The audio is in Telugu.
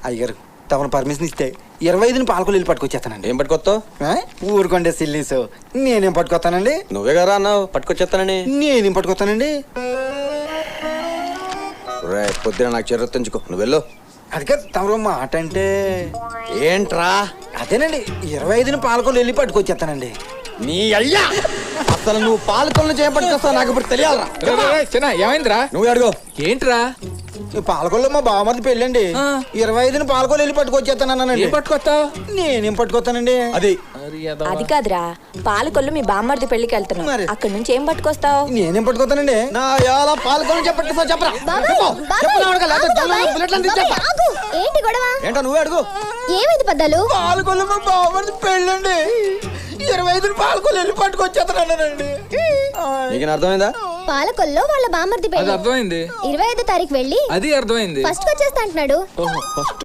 అయ్యగారు తమను పర్మిషన్ ఇస్తే 25 పాలకొల్లు వెళ్ళి పట్టుకొచ్చేస్తానండి. ఏం పట్టుకొస్తావు? ఊరుకోండి సిల్లీసు. నేనేం పట్టుకొస్తానండి? నువ్వే కదా అన్నావు పట్టుకొచ్చేస్తానని. నేనేం పట్టుకొస్తానండి? రే పొద్దున నాకు చీర తెంచుకో, నువ్వు వెళ్ళు. అది కాదు తమరు మాట అంటే. ఏంట్రా? అదేనండి 25 పాలకొల్లు వెళ్ళి పట్టుకొచ్చేస్తానండి. నీ అయ్యా అసలు నువ్వు పాలకొల్లు చేపట్టుకొస్తావు నాకు ఇప్పుడు తెలియాలరా. చిన్న ఏమైందిరా? నువ్వే అడుగు. ఏంట్రా? ఈ పాలకొల్లు మా బావమరిది పెళ్ళండి. 25 పాలకొల్లు వెళ్ళి పట్టుకొచ్చేస్తానండి. ఏం పట్టుకొస్తావు? నేనేం పట్టుకొస్తానండి? అది కాదురా, పాలకొల్లు మీ బామ్మర్ది పెళ్లికి వెళ్తున్నావు, మరి. అక్కడ నుంచి ఏం పట్టుకొస్తావు? నేనేం పట్టుకొస్తానండి? నా యాల పాలకొల్లు చేపట్టుకొస్తావు చెప్పరా. ఏంటి గొడవ? ఏంటో నువ్వే అడుగు. ఏమైంది పెద్దలు? పాలకొల్లు మా బావమరిది పెళ్ళండి. 25 పాలకొల్లు వెళ్ళి పట్టుకొచ్చేస్తానండి. నీకు అర్థమైందా? పాలకొల్లో వాళ్ళ బామ్మర్ది అది పెళ్లి అర్థమైంది. 25వ తారీఖు వెళ్ళి అది అర్థమైంది. ఫస్ట్ వచ్చేస్తా అంటున్నాడు.